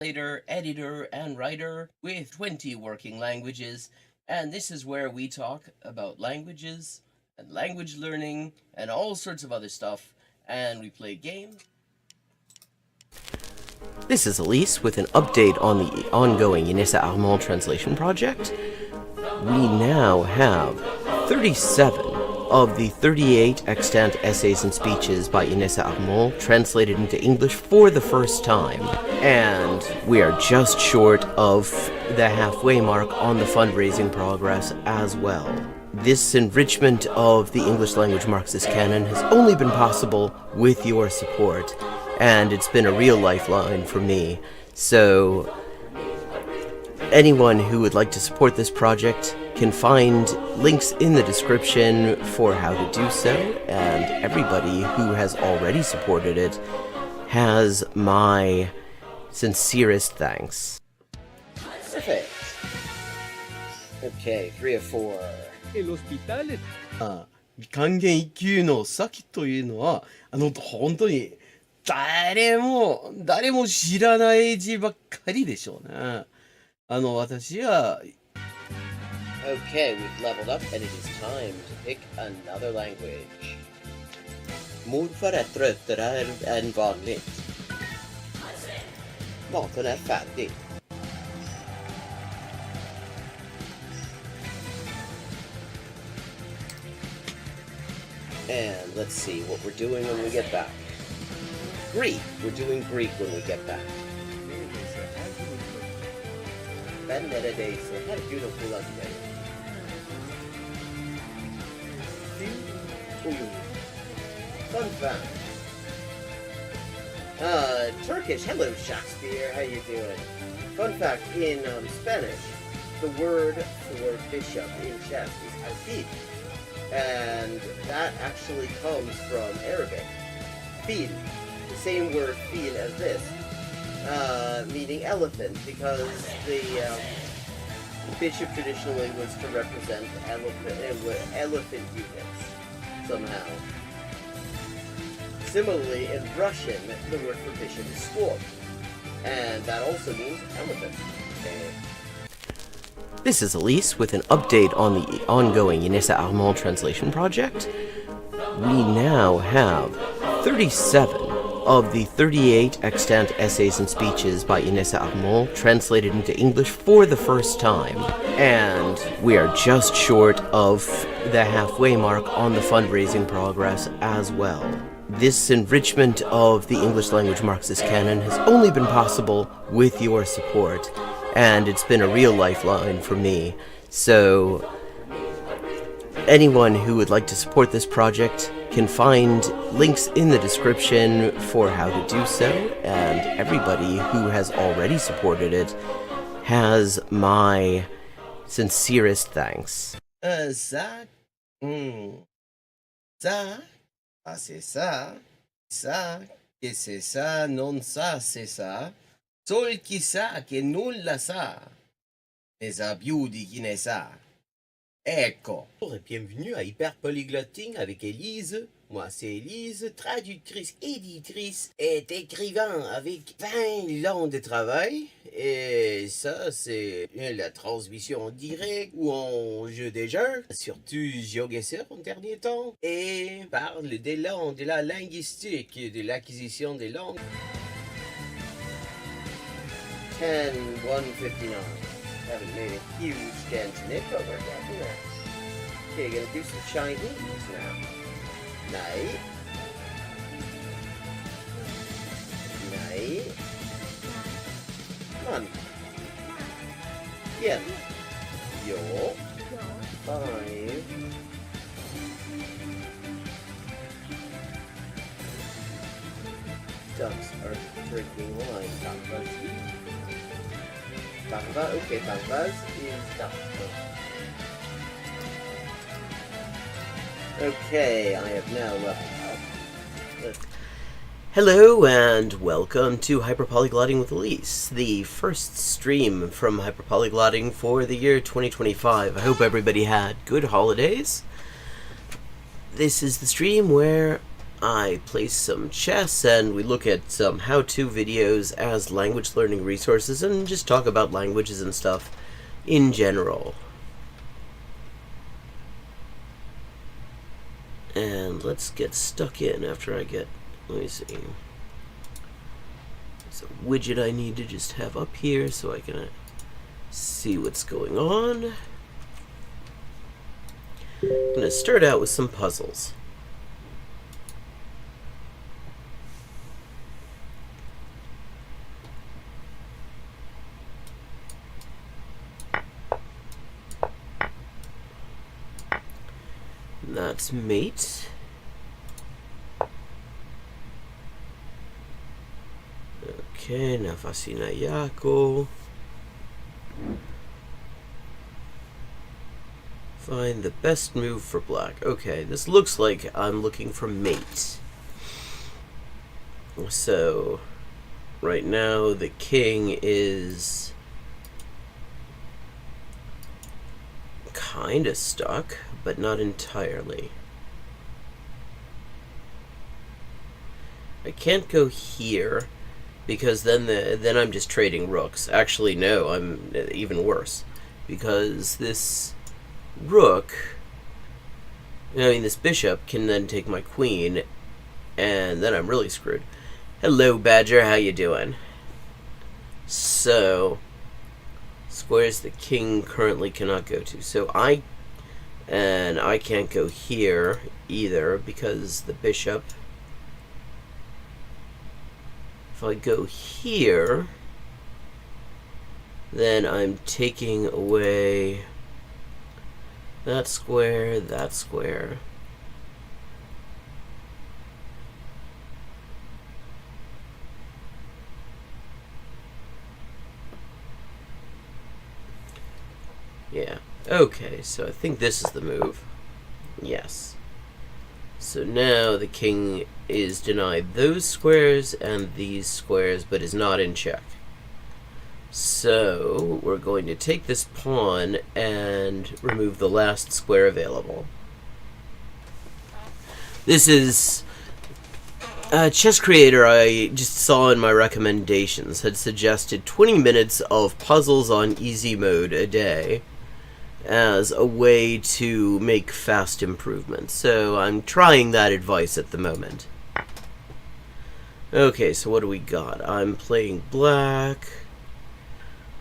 translator, editor, and writer with 20 working languages, and this is where we talk about languages and language learning and all sorts of other stuff, and we play games. This is Elise with an update on the ongoing Inessa Armand translation project. We now have 37 of the 38 extant essays and speeches by Inessa Armand translated into English for the first time, and we are just short of the halfway mark on the fundraising progress as well. This enrichment of the English language Marxist canon has only been possible with your support, and it's been a real lifeline for me. So anyone who would like to support this project can find links in the description for how to do so, and everybody who has already supported it has my sincerest thanks. Perfect. Okay, 3 of 4. El hospital 還元一級の先というのは本当に誰も知らない字ばっかりでしょうね。私は Okay, we've leveled up and it is time to pick another language. Morfar är tröttare än vanligt. Maten är färdig. And let's see what we're doing when we get back. Greek. We're doing Greek when we get back. Ben neredeyse her gün okula giderim. Fun fact. Turkish. Hello, Shakespeare. How you doing? Fun fact, in Spanish, the word for bishop in chess is alfil. And that actually comes from Arabic. Fil. The same word fil as this. Meaning elephant, because the bishop traditionally was to represent elephant units somehow. Similarly, in Russian, the word for bishop is skor, and that also means elephant. Okay. This is Elise with an update on the ongoing Inessa Armand translation project. We now have 37 of the 38 extant essays and speeches by Inessa Armand translated into English for the first time, and we are just short of the halfway mark on the fundraising progress as well. This enrichment of the English language Marxist canon has only been possible with your support, and it's been a real lifeline for me. So anyone who would like to support this project can find links in the description for how to do so, and everybody who has already supported it has my sincerest thanks. Ça, c'est ça, que c'est ça, non ça, c'est ça, sol chi sa che nulla sa, ne sa più di chi ne sa. Ecco. Bonjour et bienvenue à Hyper Polyglotting avec Élise. Moi c'est Élise, traductrice, éditrice et écrivain avec 20 ans de travail. Et ça c'est la transmission en direct ou en jeu des jeux, surtout GeoGuessr en dernier temps. Et parle des langues, de la linguistique, de l'acquisition des langues. 10-159. Haven't made a huge dent in it, but we're getting there. Okay, gonna do some Chinese now. Night. Night. Come on. Bien. Yo. 5. Ducks are drinking wine. Bangba, okay, Bangbas is duck. Okay, I have now leveled up. Hello and welcome to Hyperpolyglotting with Elise, the first stream from Hyperpolyglotting for the year 2025. I hope everybody had good holidays. This is the stream where I play some chess and we look at some how-to videos as language learning resources and just talk about languages and stuff in general. And let's get stuck in after I get, let me see. There's a widget I need to just have up here so I can see what's going on. I'm going to start out with some puzzles. That's mate. Okay, Nafasina Yako. Find the best move for black. Okay, this looks like I'm looking for mate. So, right now the king is kinda stuck, but not entirely. I can't go here because then I'm just trading rooks. Actually, no, I'm even worse because this rook, this bishop can then take my queen, and then I'm really screwed. Hello, Badger, how you doing? So, squares the king currently cannot go to. So I can't go here either because the bishop. If I go here, then I'm taking away that square, that square. Yeah. Okay, so I think this is the move. Yes. So now the king is denied those squares and these squares, but is not in check. So we're going to take this pawn and remove the last square available. This is a chess creator I just saw in my recommendations had suggested 20 minutes of puzzles on easy mode a day as a way to make fast improvements. So I'm trying that advice at the moment. Okay, so what do we got? I'm playing black.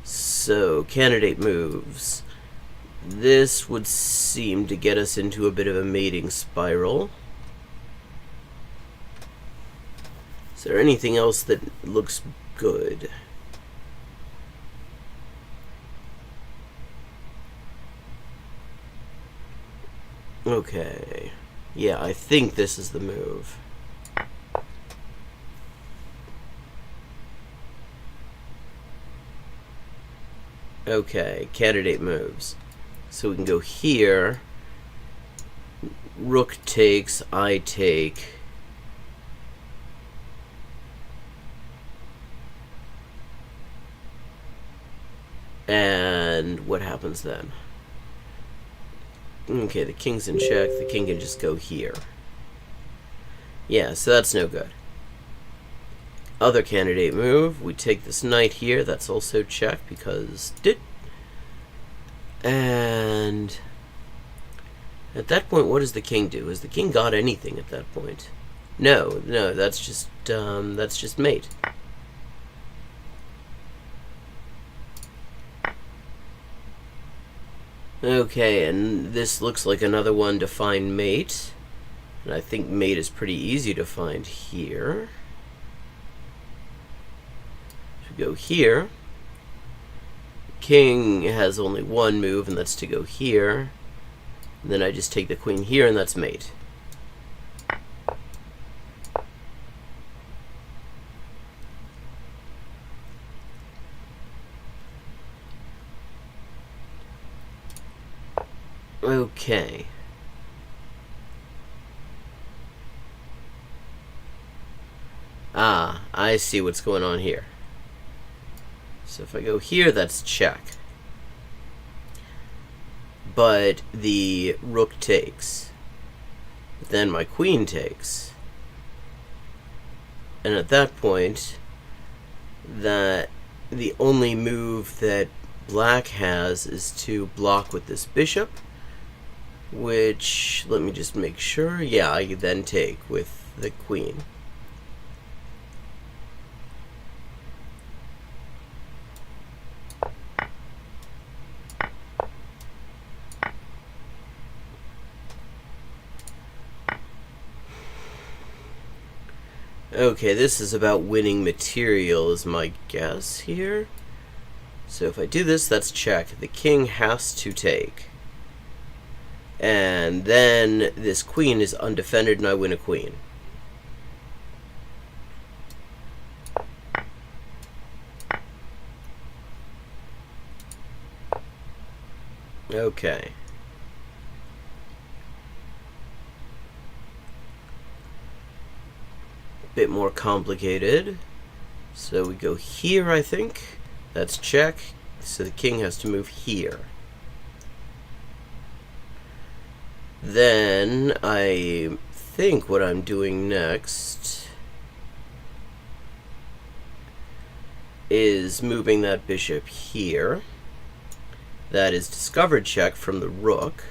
So, candidate moves. This would seem to get us into a bit of a mating spiral. Is there anything else that looks good? Okay. Yeah, I think this is the move. Okay, candidate moves. So we can go here. Rook takes, I take. And what happens then? Okay, the king's in check. The king can just go here. Yeah, so that's no good. Other candidate move. We take this knight here. That's also check because did. And at that point, what does the king do? Has the king got anything at that point? No, that's just mate. Okay, and this looks like another one to find mate. And I think mate is pretty easy to find here. If we go here, king has only one move, and that's to go here. And then I just take the queen here, and that's mate. Okay. Ah, I see what's going on here. So if I go here, that's check. But the rook takes. Then my queen takes. And at that point, that the only move that black has is to block with this bishop, which, let me just make sure, yeah, I then take with the queen. Okay, this is about winning material is my guess here. So if I do this, that's check. The king has to take. And then this queen is undefended and I win a queen. Okay. Bit more complicated. So we go here, I think. That's check. So the king has to move here. Then I think what I'm doing next is moving that bishop here. That is discovered check from the rook,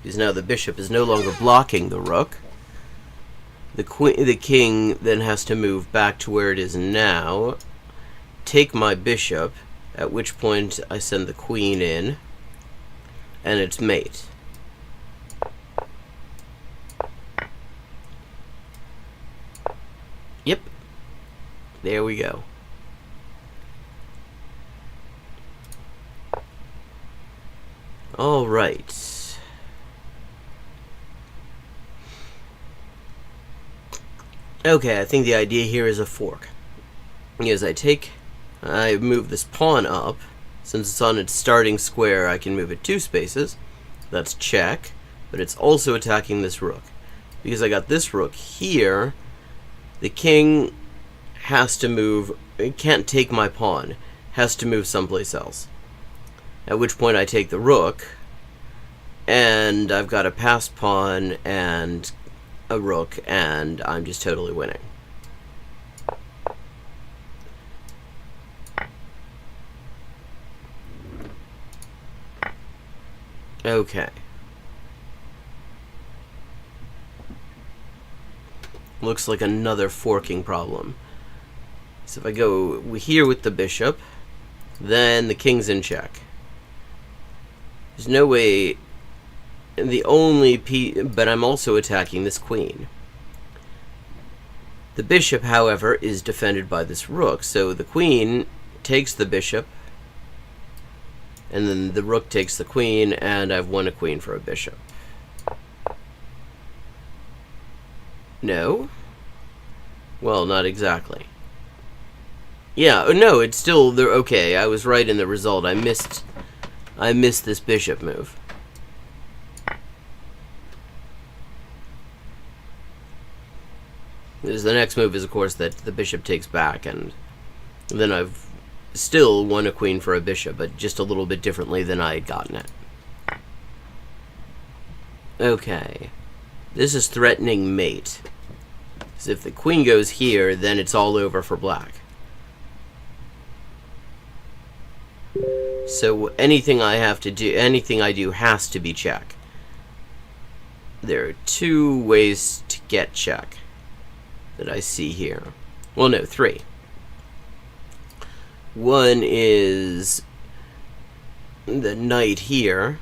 because now the bishop is no longer blocking the rook. The king then has to move back to where it is now, take my bishop, at which point I send the queen in, and it's mate. Yep. There we go. All right. Okay, I think the idea here is a fork. As I move this pawn up. Since it's on its starting square, I can move it 2 spaces. That's check, but it's also attacking this rook. Because I got this rook here, the king has to move, it can't take my pawn, has to move someplace else. At which point I take the rook, and I've got a passed pawn and a rook, and I'm just totally winning. Okay. Looks like another forking problem. So if I go here with the bishop, then the king's in check. There's no way. The only piece, but I'm also attacking this queen. The bishop, however, is defended by this rook, so the queen takes the bishop, and then the rook takes the queen, and I've won a queen for a bishop. No? Well, not exactly. Yeah, no, it's still there. Okay, I was right in the result. I missed this bishop move. Because the next move is, of course, that the bishop takes back, and then I've still won a queen for a bishop, but just a little bit differently than I had gotten it. Okay. This is threatening mate. Because if the queen goes here, then it's all over for black. So anything I do has to be check. There are 2 ways to get check that I see here. Well, no, 3. One is the knight here,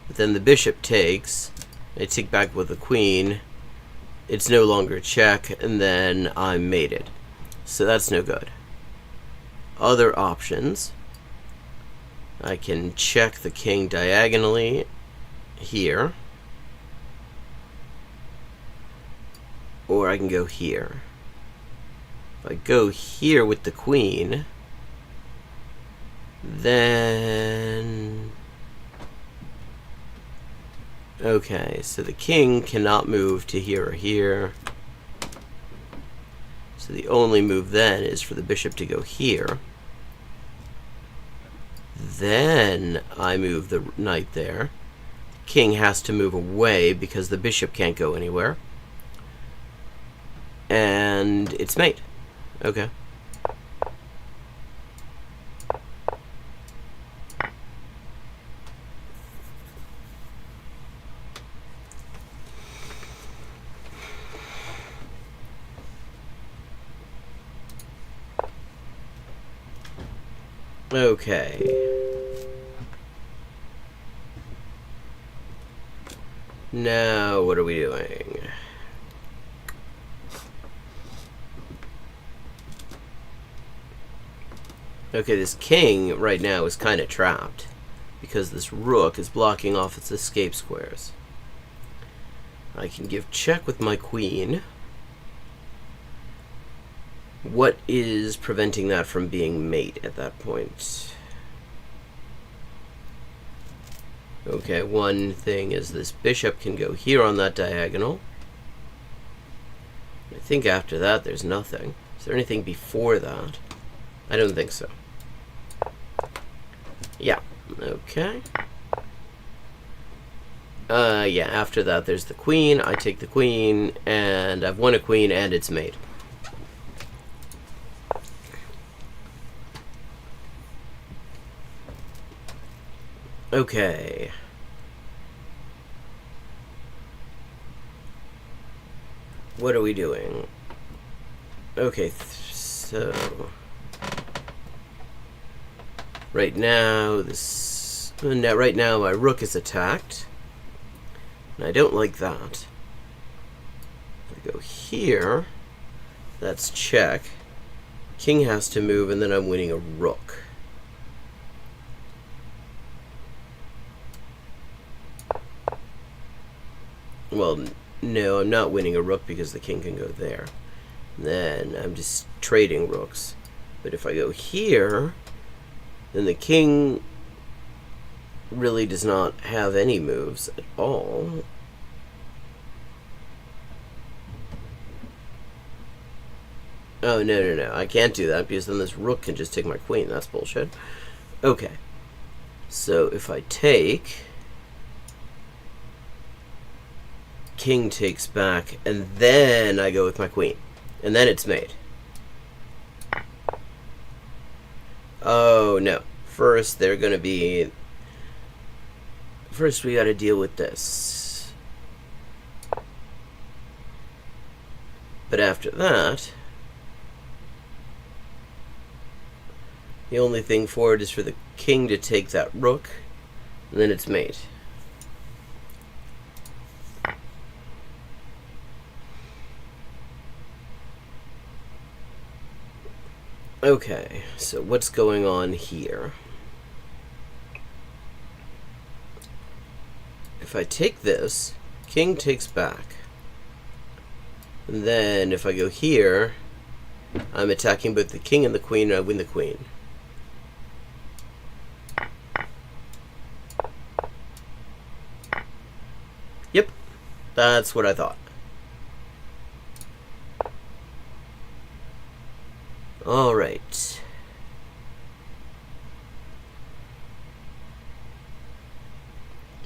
but then the bishop takes. I take back with the queen. It's no longer check, and then I'm mated. So that's no good. Other options. I can check the king diagonally here. Or I can go here. If I go here with the queen, then... Okay, so the king cannot move to here or here. So the only move then is for the bishop to go here. Then I move the knight there. King has to move away because the bishop can't go anywhere. And it's mate. Okay. Okay. Now, what are we doing? Okay, this king right now is kind of trapped because this rook is blocking off its escape squares. I can give check with my queen. What is preventing that from being mate at that point? Okay, one thing is this bishop can go here on that diagonal. I think after that there's nothing. Is there anything before that? I don't think so. Yeah, okay. Yeah, after that there's the queen. I take the queen, and I've won a queen, and it's mate. Okay. What are we doing? Okay, so right now right now my rook is attacked, and I don't like that. If I go here, that's check. King has to move, and then I'm winning a rook. Well, no, I'm not winning a rook because the king can go there. Then I'm just trading rooks. But if I go here, then the king really does not have any moves at all. Oh, no. I can't do that because then this rook can just take my queen. That's bullshit. Okay. So if I take... King takes back, and then I go with my queen. And then it's mate. Oh, no. First, they're going to be... First, we got to deal with this. But after that... The only thing forward is for the king to take that rook, and then it's mate. Okay, so what's going on here? If I take this, king takes back. And then if I go here, I'm attacking both the king and the queen, and I win the queen. Yep, that's what I thought. All right.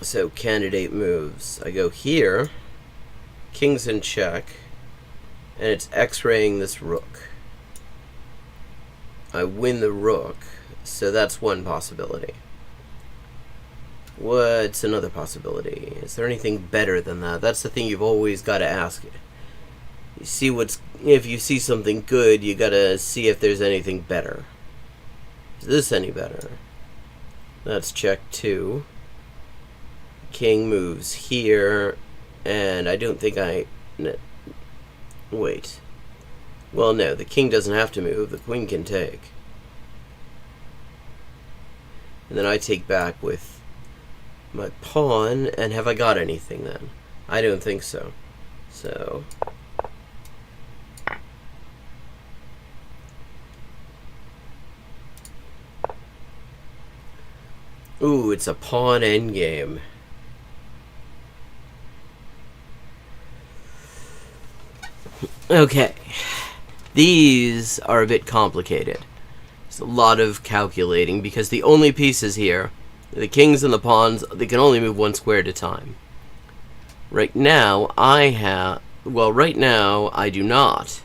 So candidate moves. I go here. King's in check. And it's x-raying this rook. I win the rook. So that's one possibility. What's another possibility? Is there anything better than that? That's the thing you've always got to ask. You see what's... If you see something good, you gotta see if there's anything better. Is this any better? That's check 2. King moves here, and I don't think I... No, wait. Well, no, the king doesn't have to move. The queen can take. And then I take back with my pawn, and have I got anything then? I don't think so. So... Ooh, it's a pawn endgame. Okay. These are a bit complicated. There's a lot of calculating because the only pieces here, the kings and the pawns, they can only move one square at a time. Right now, right now I do not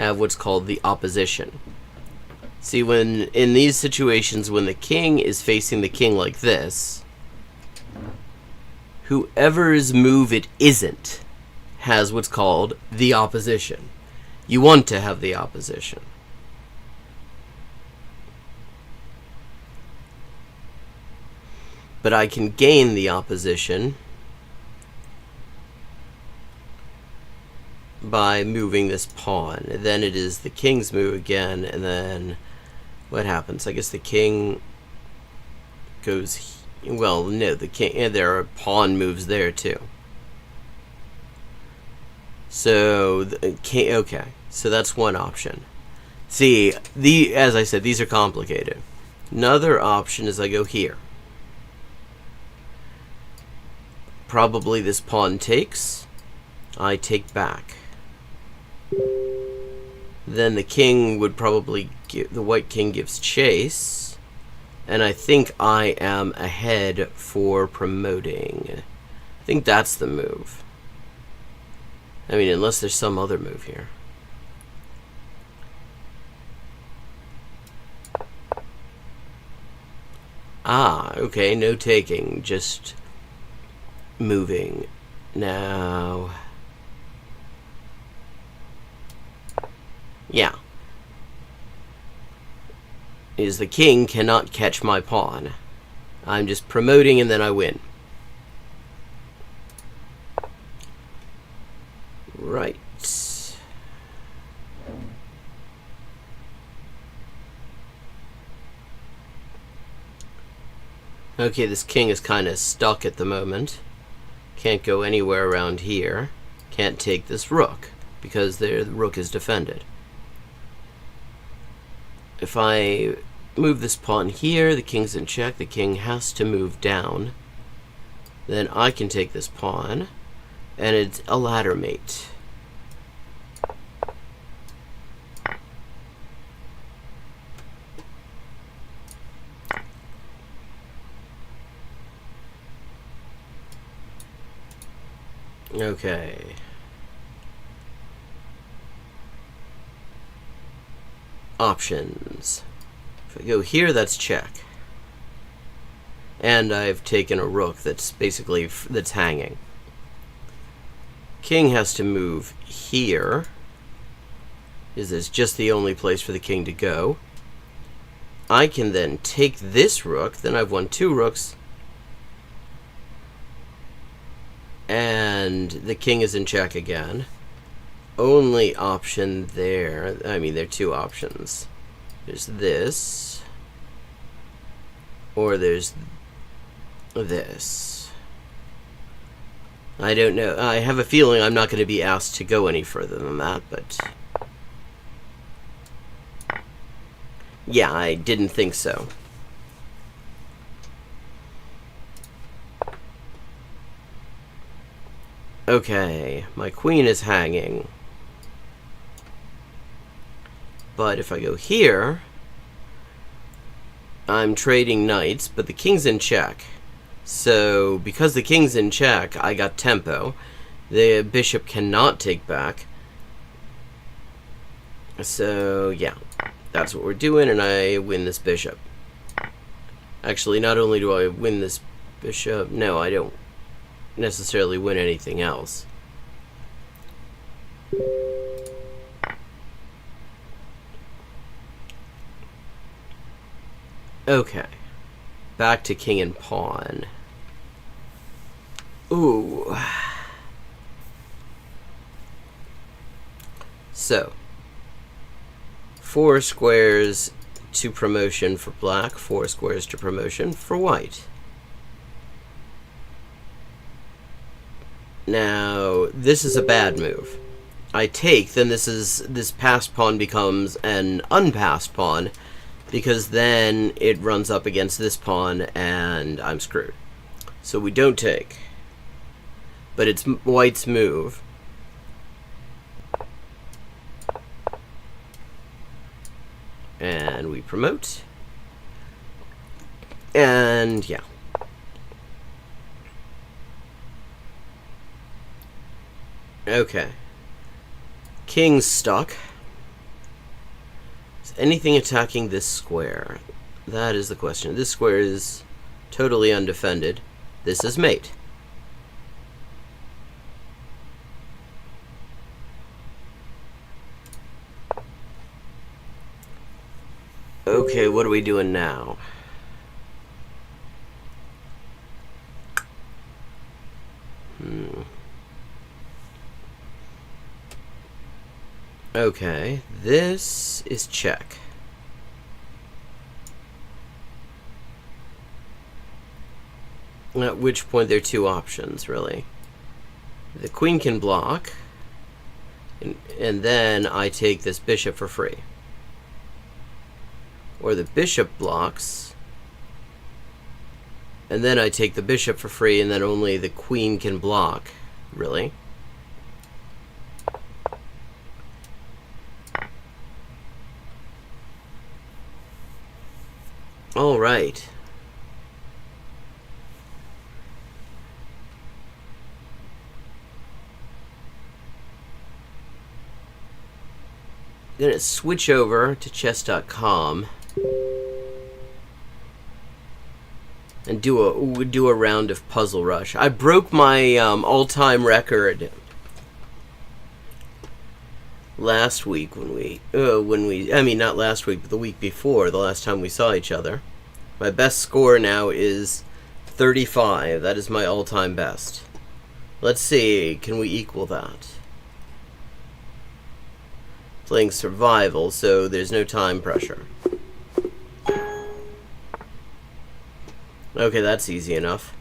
have what's called the opposition. See, when in these situations, when the king is facing the king like this, whoever's move it isn't has what's called the opposition. You want to have the opposition. But I can gain the opposition by moving this pawn. And then it is the king's move again, and then what happens? I guess the king goes... Well, no, the king... And there are pawn moves there, too. So, okay. So that's one option. See, as I said, these are complicated. Another option is I go here. Probably this pawn takes. I take back. Then the king would probably give... The white king gives chase. And I think I am ahead for promoting. I think that's the move. I mean, unless there's some other move here. Ah, okay, no taking, just moving. Now... Yeah. Is the king cannot catch my pawn. I'm just promoting and then I win. Right. Okay, this king is kind of stuck at the moment. Can't go anywhere around here. Can't take this rook because the rook is defended. If I move this pawn here, the king's in check. The king has to move down. Then I can take this pawn, and it's a ladder mate. Okay. Options. If I go here, that's check. And I've taken a rook that's basically that's hanging. King has to move here. Is this just the only place for the king to go? I can then take this rook. Then I've won 2 rooks. And the king is in check again. Only option there... I mean, there are 2 options. There's this. Or there's this. I don't know. I have a feeling I'm not going to be asked to go any further than that, but... Yeah, I didn't think so. Okay, my queen is hanging. But if I go here, I'm trading knights, but the king's in check. So, because the king's in check, I got tempo. The bishop cannot take back. So, yeah. That's what we're doing, and I win this bishop. Actually, not only do I win this bishop, no, I don't necessarily win anything else. Okay. Back to king and pawn. Ooh. So, 4 squares to promotion for black, 4 squares to promotion for white. Now, this is a bad move. I take, then this passed pawn becomes an unpassed pawn, because then it runs up against this pawn and I'm screwed. So we don't take. But it's white's move. And we promote. And yeah. Okay. King's stuck. anything attacking this square? That is the question. This square is totally undefended. This is mate. Okay, what are we doing now? Okay, this is check. At which point there are two options, really. The queen can block, and then I take this bishop for free. Or the bishop blocks, and then I take the bishop for free, and then only the queen can block. Really? All right. I'm gonna switch over to chess.com and do a round of Puzzle Rush. I broke my all-time record last week when we I mean, not last week, but the week before, the last time we saw each other. My best score now is 35. That is my all-time best. Let's see, can we equal that? Playing survival, so there's no time pressure. Okay, that's easy enough.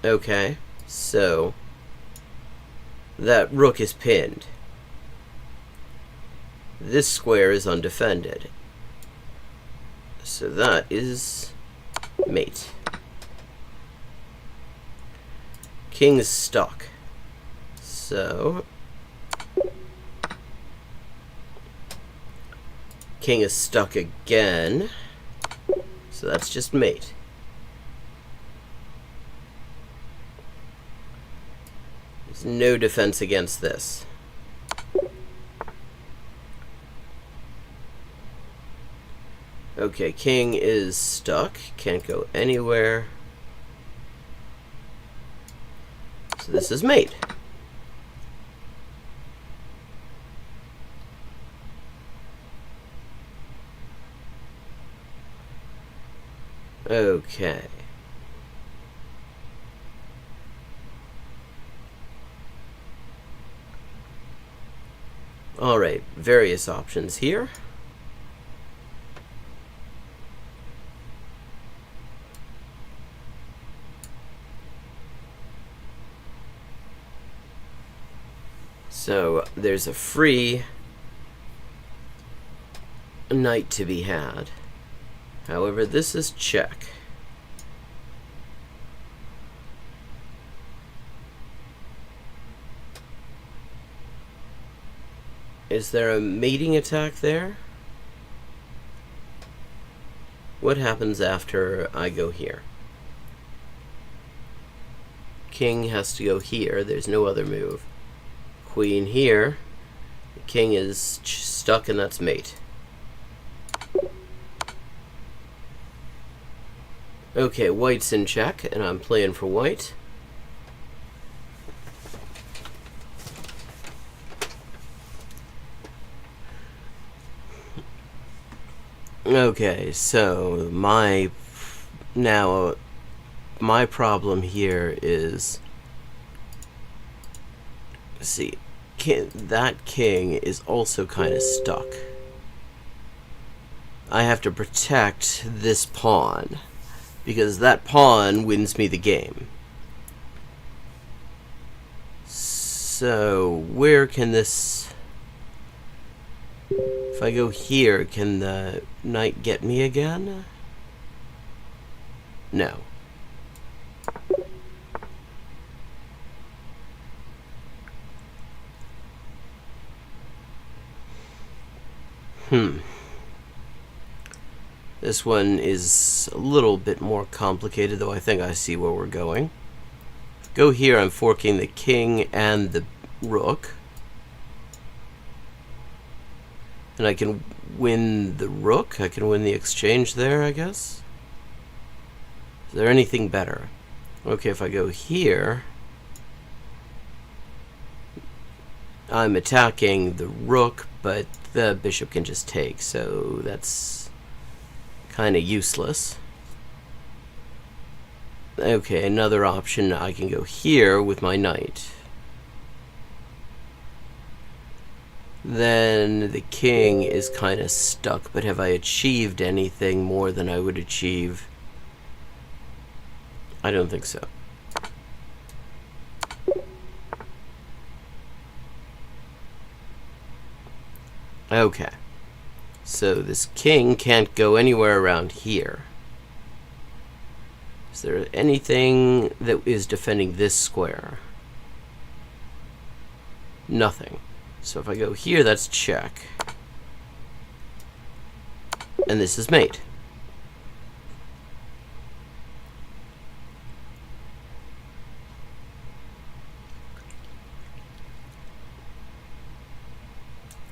Okay, so that rook is pinned. This square is undefended. So that is mate. King is stuck. So king is stuck again. So that's just mate. There's no defense against this. Okay, king is stuck. Can't go anywhere. So this is mate. Okay. All right, various options here. So there's a free knight to be had. However, this is check. Is there a mating attack there? What happens after I go here? King has to go here. There's no other move. Queen here. The king is stuck, and that's mate. Okay, white's in check, and I'm playing for white. Okay, so my problem here is, let's see, that king is also kind of stuck. I have to protect this pawn, because that pawn wins me the game. So where can this... If I go here, can the knight get me again? No. This one is a little bit more complicated, though I think I see where we're going. Go here, I'm forking the king and the rook. And I can win the rook. I can win the exchange there, I guess. Is there anything better? Okay, if I go here, I'm attacking the rook, but the bishop can just take, so that's kind of useless. Okay, another option, I can go here with my knight. Then the king is kind of stuck, but have I achieved anything more than I would achieve? I don't think so. Okay. So this king can't go anywhere around here. Is there anything that is defending this square? Nothing. So if I go here, that's check. And this is mate.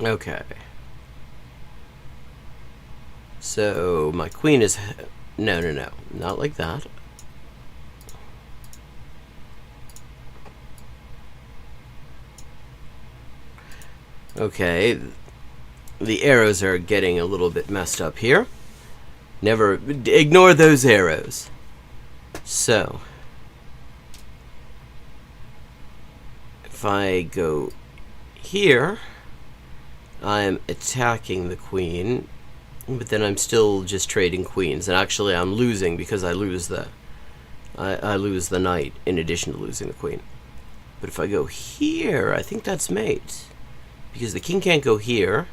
Okay. So my queen is... No, not like that. Okay, the arrows are getting a little bit messed up here. Never ignore those arrows. So, if I go here, I'm attacking the queen, but then I'm still just trading queens, and actually I'm losing because I lose the knight in addition to losing the queen. But if I go here, I think that's mate. Because the king can't go here,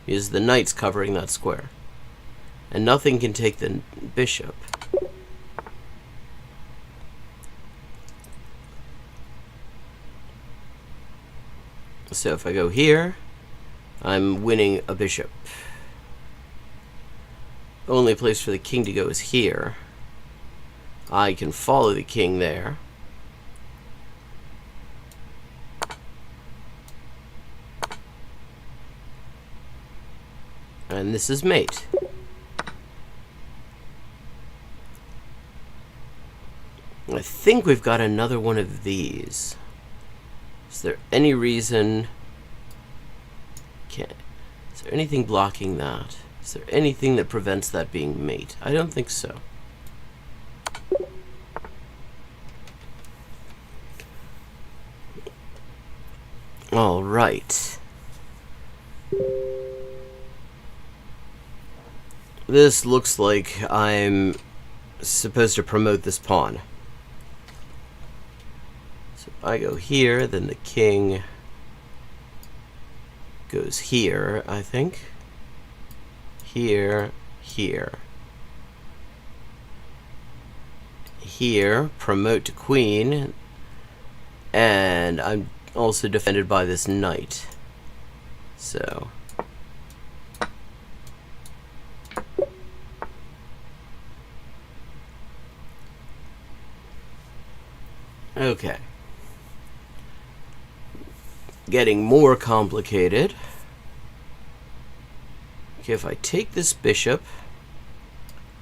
because the knight's covering that square. And nothing can take the bishop. So if I go here, I'm winning a bishop. Only place for the king to go is here. I can follow the king there. And this is mate. I think we've got another one of these. Is there any reason... Is there anything blocking that? Is there anything that prevents that being mate? I don't think so. All right. This looks like I'm supposed to promote this pawn. So I go here, then the king goes here, I think. Here, here. Here, promote to queen, and I'm also defended by this knight. So... Okay. Getting more complicated. Okay, if I take this bishop,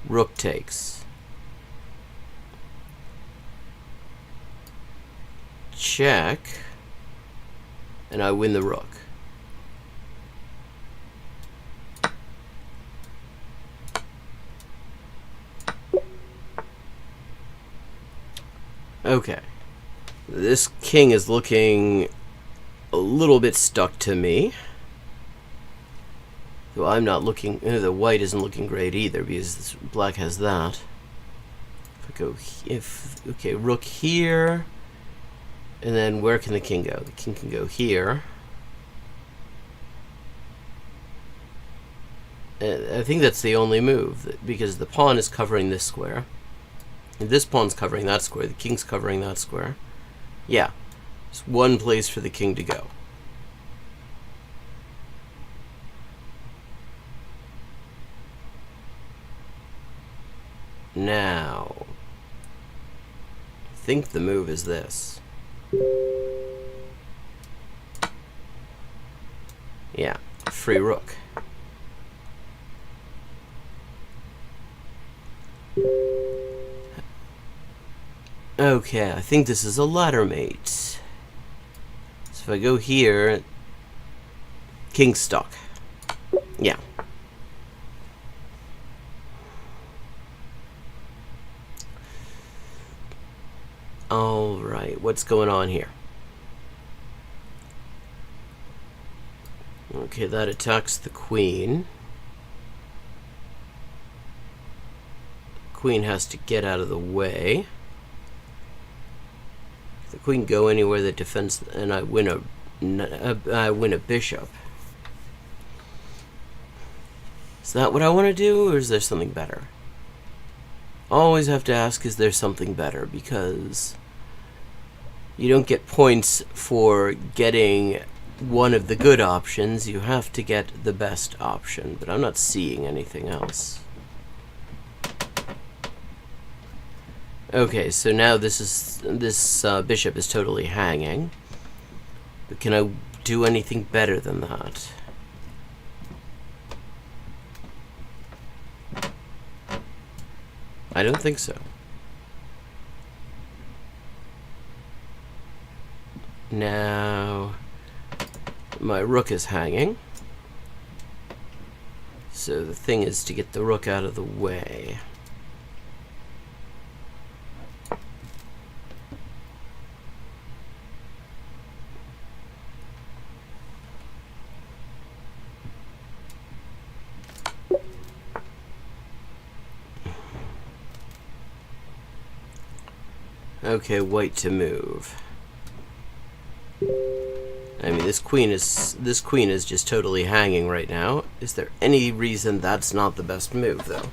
rook takes. Check. And I win the rook. Okay. This king is looking a little bit stuck to me. Though I'm not looking... the white isn't looking great either, because this black has that. If I go... okay, rook here. And then where can the king go? The king can go here. I think that's the only move, because the pawn is covering this square. And this pawn's covering that square. The king's covering that square. Yeah. There's one place for the king to go. Now, I think the move is this. Yeah. free rook. Okay, I think this is a ladder mate. So if I go here, king's stuck. Yeah. Alright, what's going on here? Okay, that attacks the queen. Queen has to get out of the way. If the queen go anywhere that defends, and I win a bishop. Is that what I want to do, or is there something better? Always have to ask, is there something better? Because you don't get points for getting one of the good options. You have to get the best option, but I'm not seeing anything else. Okay, so now this bishop is totally hanging. But can I do anything better than that? I don't think so. Now, my rook is hanging. So the thing is to get the rook out of the way. Okay, white to move. I mean, this queen is just totally hanging right now. Is there any reason that's not the best move, though?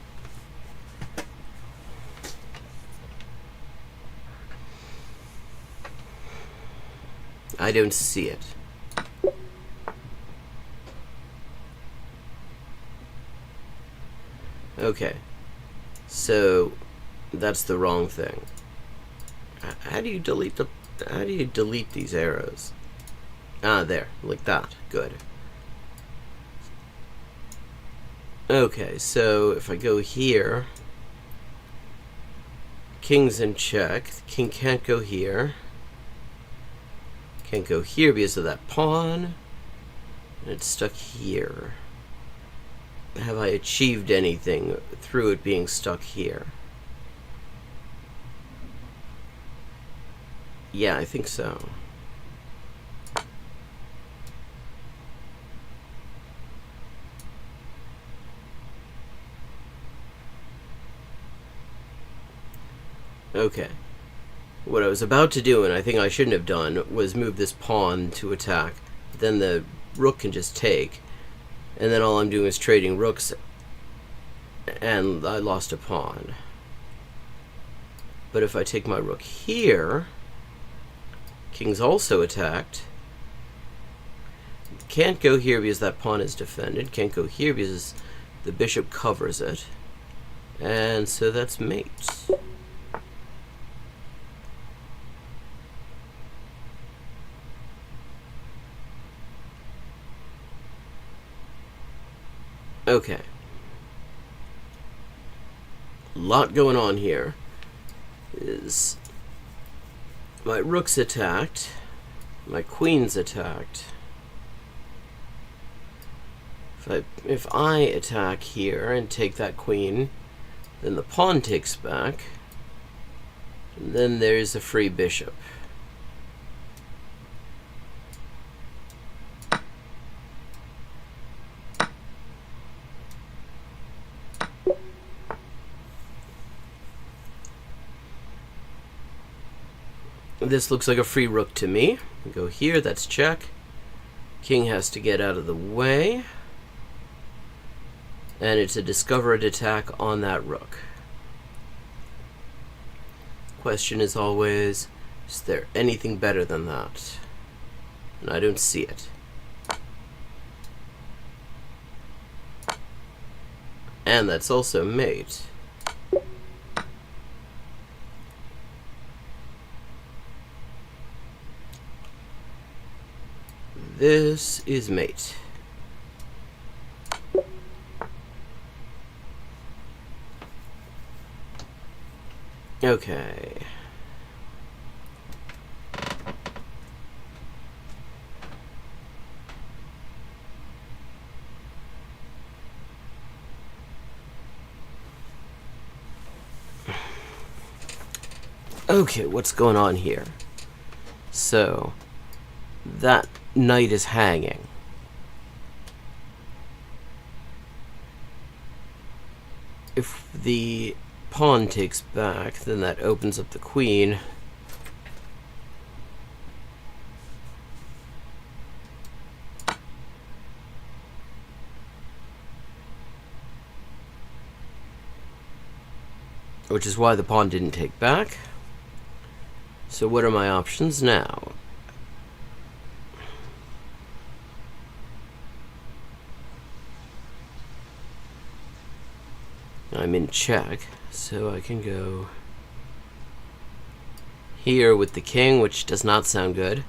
I don't see it. Okay. So that's the wrong thing. How do you delete these arrows? Ah, there, like that. Good. Okay, so if I go here, king's in check. The king can't go here. Can't go here because of that pawn. And it's stuck here. Have I achieved anything through it being stuck here? Yeah, I think so. Okay. What I was about to do, and I think I shouldn't have done, was move this pawn to attack. Then the rook can just take. And then all I'm doing is trading rooks. And I lost a pawn. But if I take my rook here, king's also attacked. Can't go here because that pawn is defended. Can't go here because the bishop covers it. And so that's mate. Okay. A lot going on here. Is my rook's attacked, my queen's attacked. If I attack here and take that queen, then the pawn takes back, and then there's a free bishop. This looks like a free rook to me. We go here, that's check. King has to get out of the way. And it's a discovered attack on that rook. Question is always, is there anything better than that? And I don't see it. And that's also mate. This is mate. Okay. Okay, what's going on here? So, that knight is hanging. If the pawn takes back, then that opens up the queen. Which is why the pawn didn't take back. So what are my options now? I'm in check, so I can go here with the king, which does not sound good.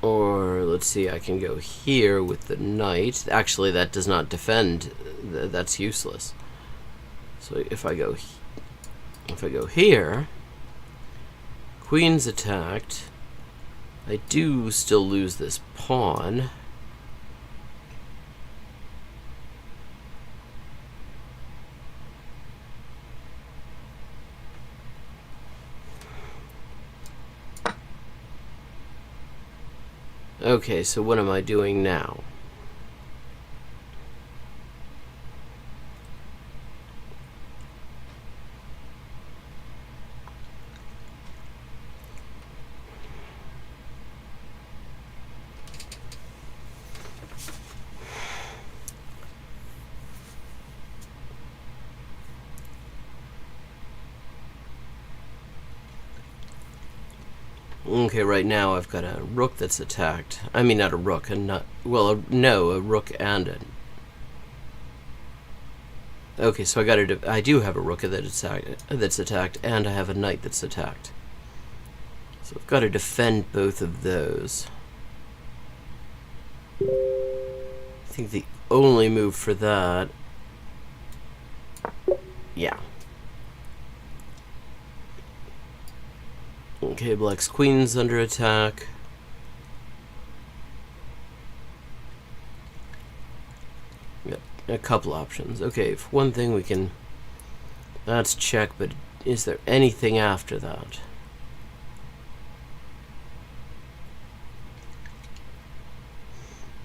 Or, let's see, I can go here with the knight. Actually, that does not defend. That's useless. So if I go here, queen's attacked. I do still lose this pawn. Okay, so what am I doing now? Okay, right now I've got a rook that's attacked. I mean, not a rook, a nut. Well, no, a rook and a. Okay, so I do have a rook that's attacked, and I have a knight that's attacked. So I've got to defend both of those. I think the only move for that. Yeah. Okay, black's queen's under attack. Got a couple options. Okay, for one thing we can... That's check, but is there anything after that?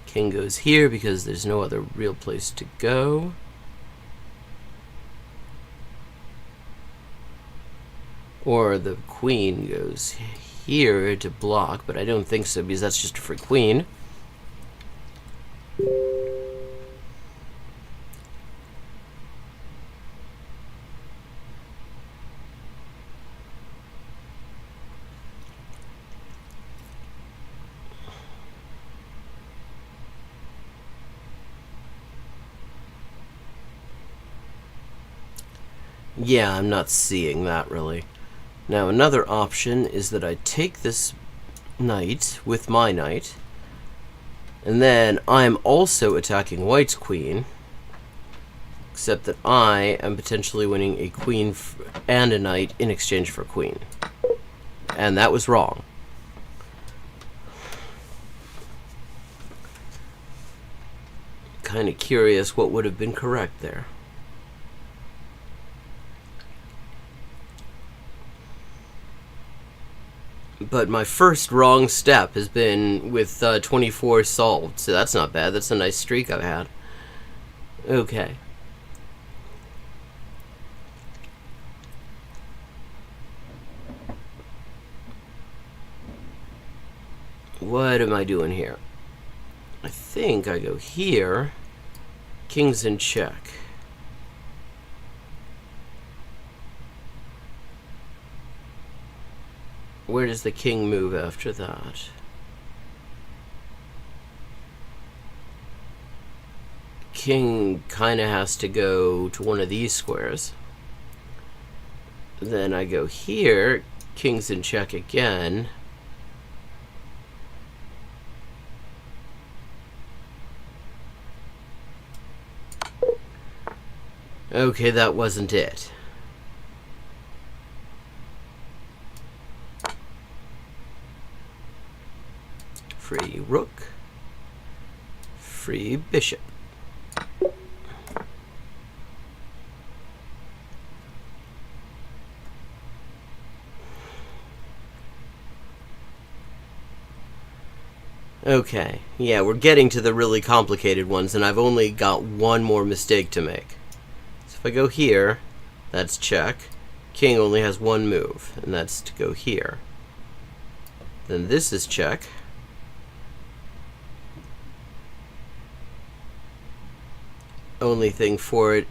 King goes here because there's no other real place to go. Or the queen goes here to block, but I don't think so because that's just a free queen. Yeah, I'm not seeing that really. Now another option is that I take this knight with my knight, and then I'm also attacking white's queen, except that I am potentially winning a queen and a knight in exchange for a queen. And that was wrong. Kind of curious what would have been correct there. But my first wrong step has been with 24 solved, so that's not bad. That's a nice streak I've had. Okay. What am I doing here? I think I go here. King's in check. Where does the king move after that? King kind of has to go to one of these squares. Then I go here. King's in check again. Okay, that wasn't it. Free rook. Free bishop. Okay, yeah, we're getting to the really complicated ones, and I've only got one more mistake to make. So if I go here, that's check. King only has one move, and that's to go here. Then this is check. Only thing for it.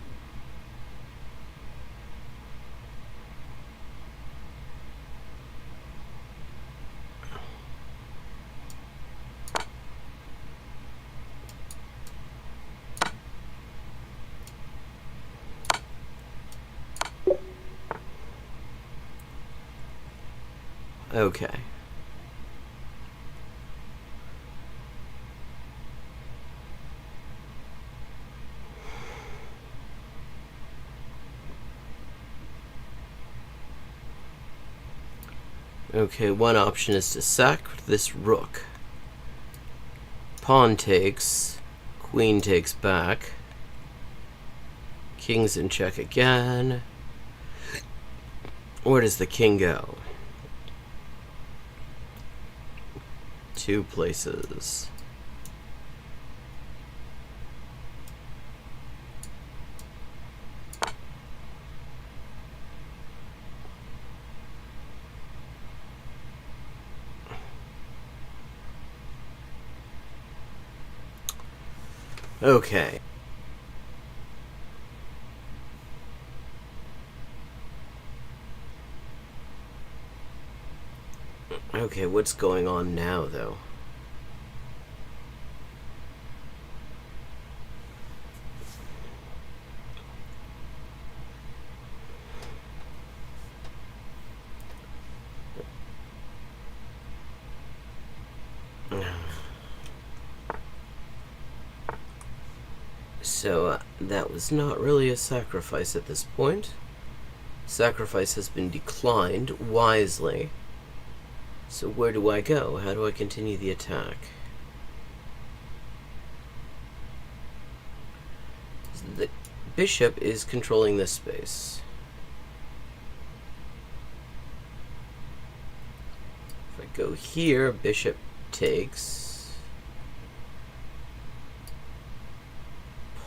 Okay. Okay, one option is to sack this rook. Pawn takes, queen takes back. King's in check again. Where does the king go? Two places. Okay. Okay, what's going on now, though? So, that was not really a sacrifice at this point. Sacrifice has been declined wisely. So where do I go? How do I continue the attack? The bishop is controlling this space. If I go here, bishop takes.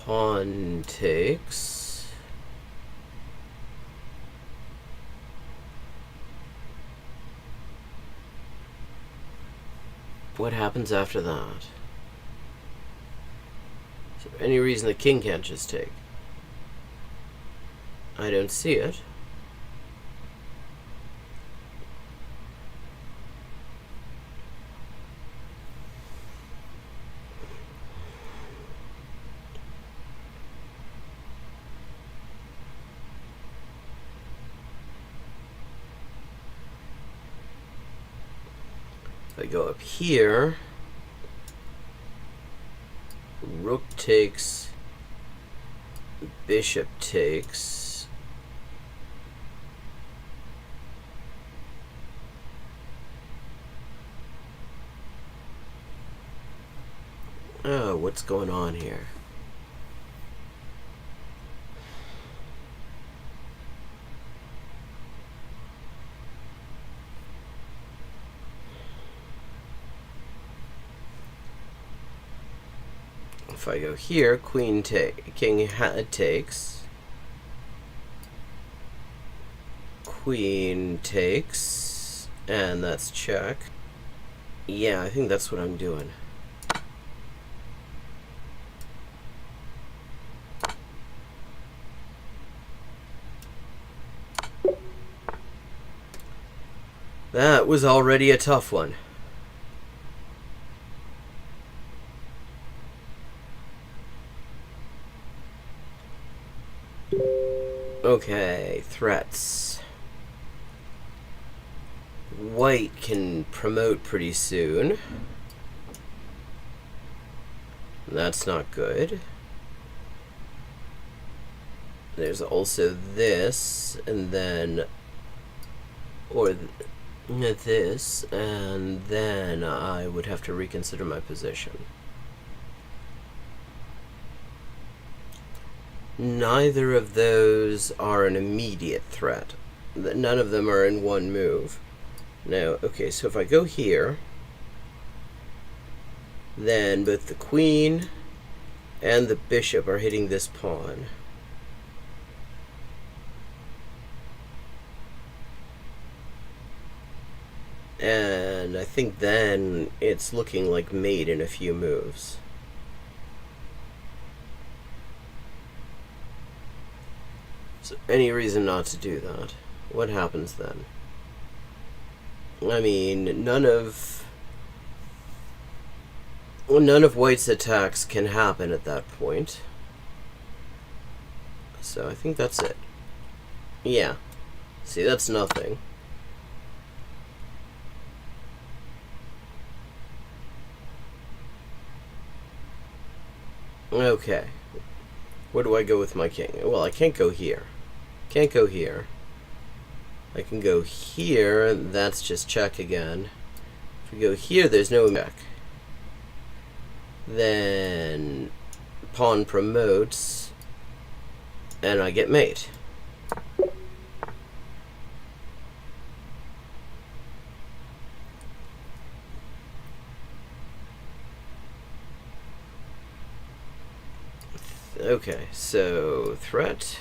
Pawn takes. What happens after that? Is there any reason the king can't just take? I don't see it. If I go up here, rook takes, bishop takes. Oh, what's going on here? If I go here, king takes, queen takes, and that's check. Yeah, I think that's what I'm doing. That was already a tough one. Okay, threats. White can promote pretty soon. That's not good. there's also this, and then, or this, and then I would have to reconsider my position. Neither of those are an immediate threat. None of them are in one move. Now, okay, so if I go here, then both the queen and the bishop are hitting this pawn. And I think then it's looking like mate in a few moves. So any reason not to do that? What happens then? I mean, none of White's attacks can happen at that point. So I think that's it. Yeah. See, that's nothing. Okay. Where do I go with my king? Well, I can't go here. Can't go here. I can go here. That's just check again. If we go here, there's no check. Then pawn promotes, and I get mate. Okay, so threat.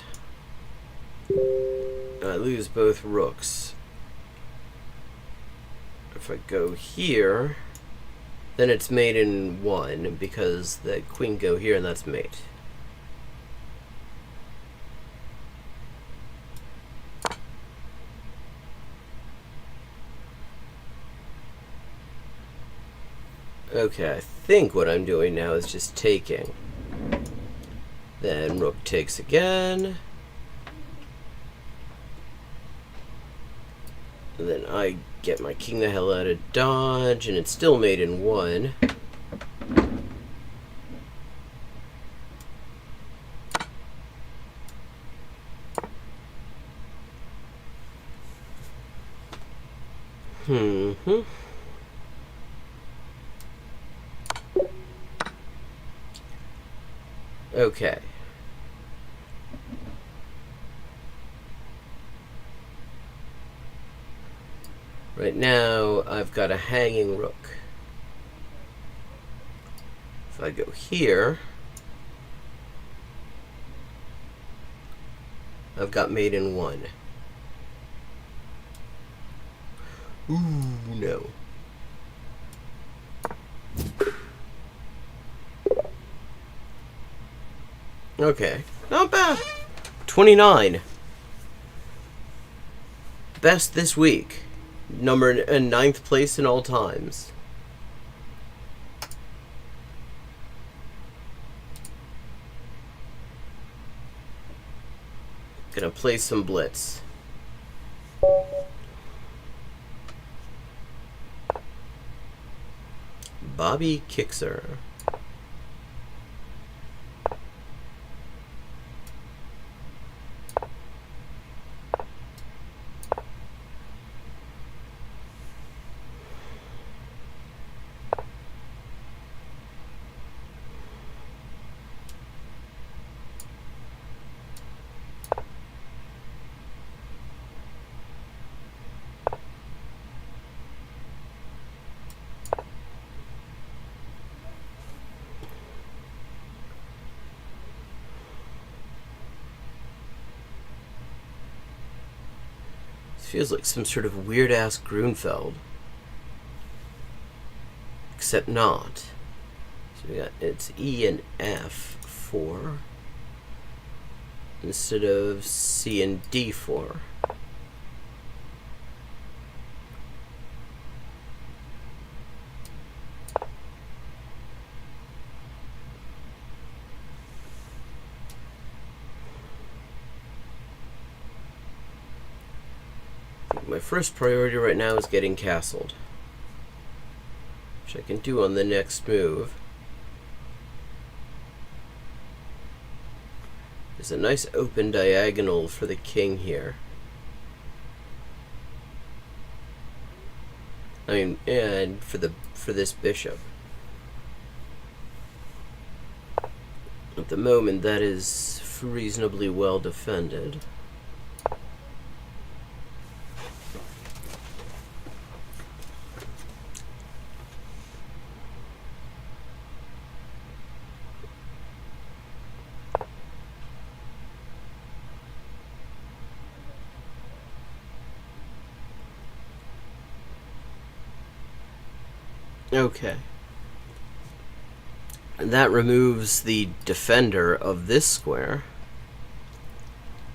I lose both rooks. If I go here, then it's mate in one because the queen go here and that's mate. Okay, I think what I'm doing now is just taking. Then rook takes again. And then I get my king the hell out of dodge, and it's still mate in one. Okay. Right now, I've got a hanging rook. If I go here, I've got mate in one. Ooh, no. Okay, not bad. 29. Best this week. Number in 9th place in all times. Gonna play some blitz. Bobby Kixer. Feels like some sort of weird-ass Grunfeld. Except not. So we got, it's E and F4 instead of C and D4. My first priority right now is getting castled, which I can do on the next move. There's a nice open diagonal for the king here. I mean, and for this bishop. At the moment, that is reasonably well defended. Okay. And that removes the defender of this square.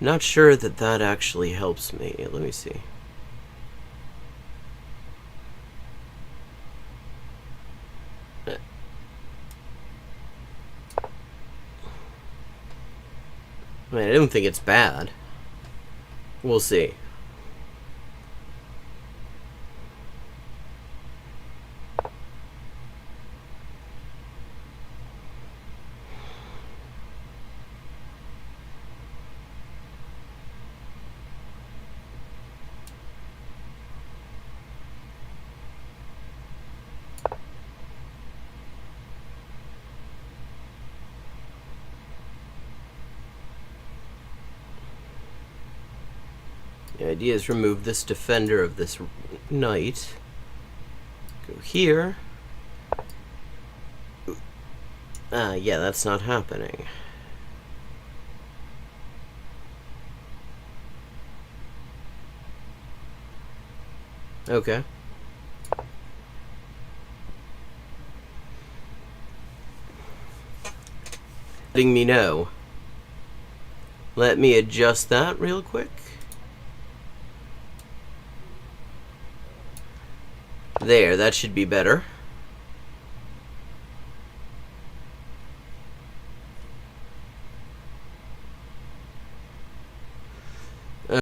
Not sure that that actually helps me. Let me see. I mean, I don't think it's bad. We'll see. The idea is remove this defender of this knight. Go here. Yeah, that's not happening. Okay. Letting me know. Let me adjust that real quick. There, that should be better.